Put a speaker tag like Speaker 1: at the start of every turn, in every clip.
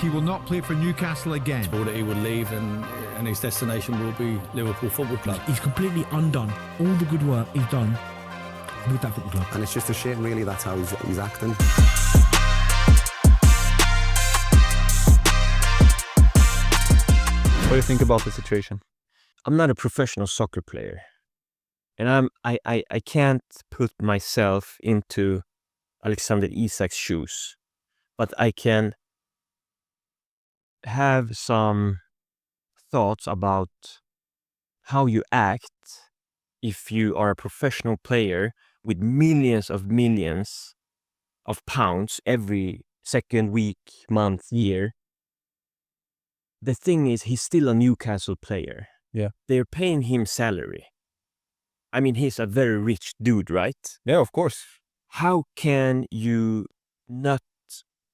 Speaker 1: he will not play for Newcastle again.
Speaker 2: Told that he would leave and his destination will be Liverpool Football Club.
Speaker 3: He's completely undone all the good work he's done with that football club.
Speaker 4: And it's just a shame, really, that's how he's acting.
Speaker 5: What do you think about the situation?
Speaker 6: I'm not a professional soccer player, and I can't put myself into Alexander Isak's shoes, but I can have some thoughts about how you act if you are a professional player with millions of pounds every second, week, month, year. The thing is, he's still a Newcastle player.
Speaker 5: Yeah.
Speaker 6: They're paying him salary. I mean, he's a very rich dude, right?
Speaker 5: Yeah, of course.
Speaker 6: How can you not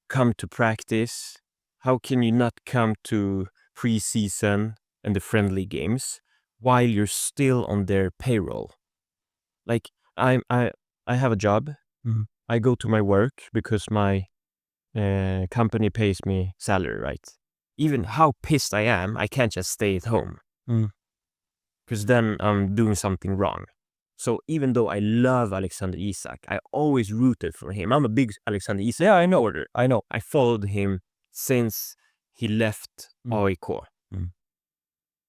Speaker 6: come to practice? How can you not come to pre-season and the friendly games while you're still on their payroll? Like, I have a job.
Speaker 5: Mm-hmm.
Speaker 6: I go to my work because my company pays me salary, right? Even how pissed I am, I can't just stay at home. Because then I'm doing something wrong. So even though I love Alexander Isak, I always rooted for him. I'm a big Alexander Isak supporter.
Speaker 5: I know.
Speaker 6: I followed him since he left AIK.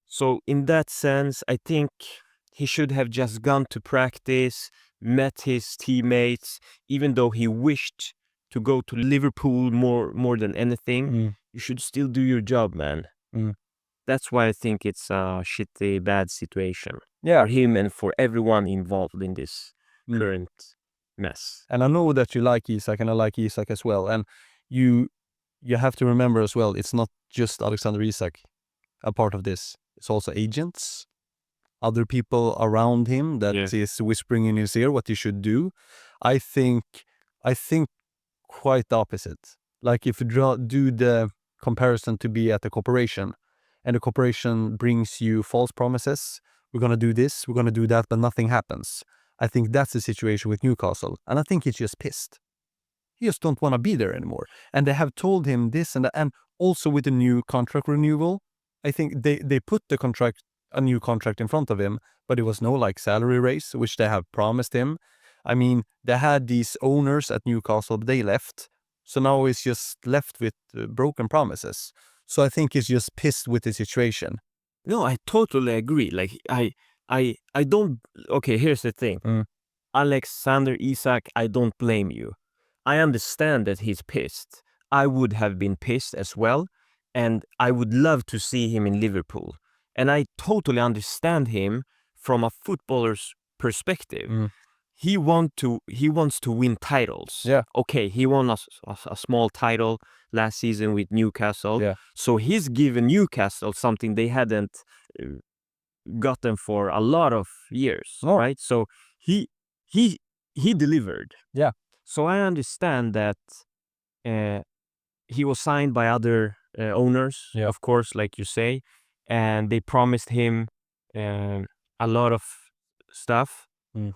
Speaker 6: So in that sense, I think he should have just gone to practice, met his teammates, even though he wished to go to Liverpool more than anything. You should still do your job, man. That's why I think it's a shitty, bad situation for him and for everyone involved in this current mess.
Speaker 5: And I know that you like Isak, and I like Isak as well. And you have to remember as well, it's not just Alexander Isak a part of this. It's also agents, other people around him that is whispering in his ear what he should do. I think quite the opposite. Like if you do the comparison to be at a corporation, and the corporation brings you false promises, we're going to do this, we're going to do that, but nothing happens. I think that's the situation with Newcastle. And I think he's just pissed. He just don't want to be there anymore. And they have told him this and that. And also with the new contract renewal, I think they put a new contract in front of him, but it was no like salary raise, which they have promised him. I mean, they had these owners at Newcastle, they left. So now he's just left with broken promises. So I think he's just pissed with the situation.
Speaker 6: No, I totally agree. Like, I don't... Okay, here's the thing. Alexander Isak, I don't blame you. I understand that he's pissed. I would have been pissed as well. And I would love to see him in Liverpool. And I totally understand him from a footballer's perspective. He wants to win titles.
Speaker 5: Yeah.
Speaker 6: Okay, he won a small title last season with Newcastle.
Speaker 5: Yeah.
Speaker 6: So he's given Newcastle something they hadn't gotten for a lot of years, right? So he delivered.
Speaker 5: Yeah.
Speaker 6: So I understand that he was signed by other owners, of course, like you say, and they promised him a lot of stuff.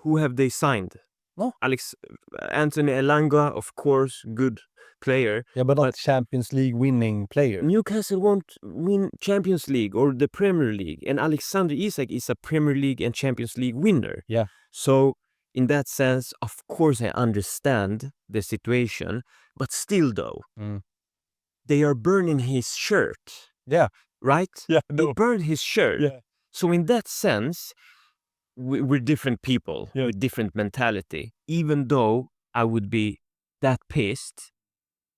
Speaker 6: Who have they signed?
Speaker 5: No.
Speaker 6: Anthony Elanga, of course, good player.
Speaker 5: Yeah, but not Champions League winning player.
Speaker 6: Newcastle won't win Champions League or the Premier League. And Alexander Isak is a Premier League and Champions League winner.
Speaker 5: Yeah.
Speaker 6: So in that sense, of course, I understand the situation. But still, though, they are burning his shirt.
Speaker 5: Yeah.
Speaker 6: Right?
Speaker 5: Yeah.
Speaker 6: They burned his shirt.
Speaker 5: Yeah.
Speaker 6: So in that sense, we're different people with different mentality. Even though I would be that pissed,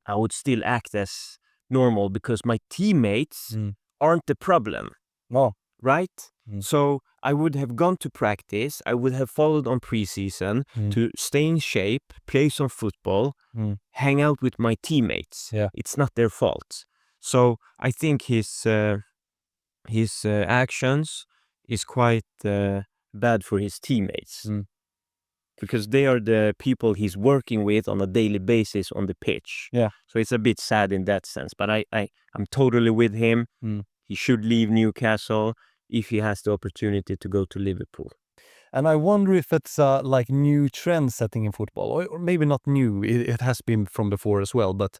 Speaker 6: I would still act as normal because my teammates aren't the problem.
Speaker 5: No.
Speaker 6: Right? So I would have gone to practice. I would have followed on preseason to stay in shape, play some football, hang out with my teammates.
Speaker 5: Yeah.
Speaker 6: It's not their fault. So I think his actions is quite bad for his teammates because they are the people he's working with on a daily basis on the pitch.
Speaker 5: Yeah.
Speaker 6: So it's a bit sad in that sense, but I'm totally with him. He should leave Newcastle if he has the opportunity to go to Liverpool.
Speaker 5: And I wonder if it's like new trend setting in football, or maybe not new. It has been from before as well. But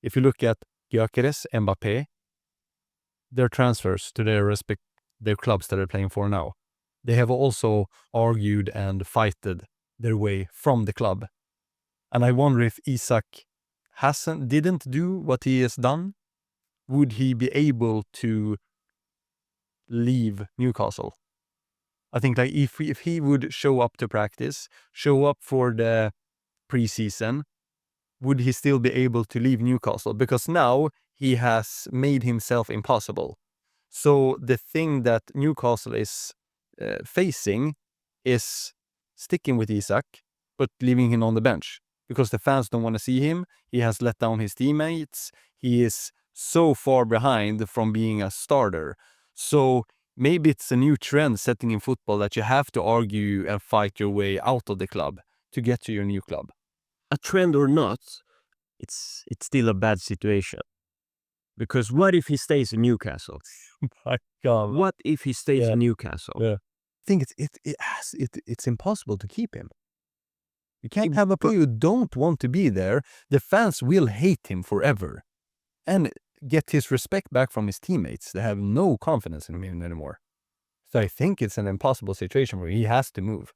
Speaker 5: if you look at Gyökeres, Mbappé, their transfers to their clubs that they're playing for now, they have also argued and fighted their way from the club. And I wonder if Isak didn't do what he has done, would he be able to leave Newcastle? I think like if he would show up to practice, show up for the preseason, would he still be able to leave Newcastle? Because now he has made himself impossible. So the thing that Newcastle is facing is sticking with Isak, but leaving him on the bench. Because the fans don't want to see him. He has let down his teammates. He is so far behind from being a starter. So maybe it's a new trend setting in football that you have to argue and fight your way out of the club to get to your new club.
Speaker 6: A trend or not, it's still a bad situation. Because what if he stays in Newcastle?
Speaker 5: My God.
Speaker 6: What if he stays in Newcastle?
Speaker 5: Yeah. I think it's impossible to keep him. You can't have a player who don't want to be there. The fans will hate him forever and get his respect back from his teammates. They have no confidence in him anymore. So I think it's an impossible situation where he has to move.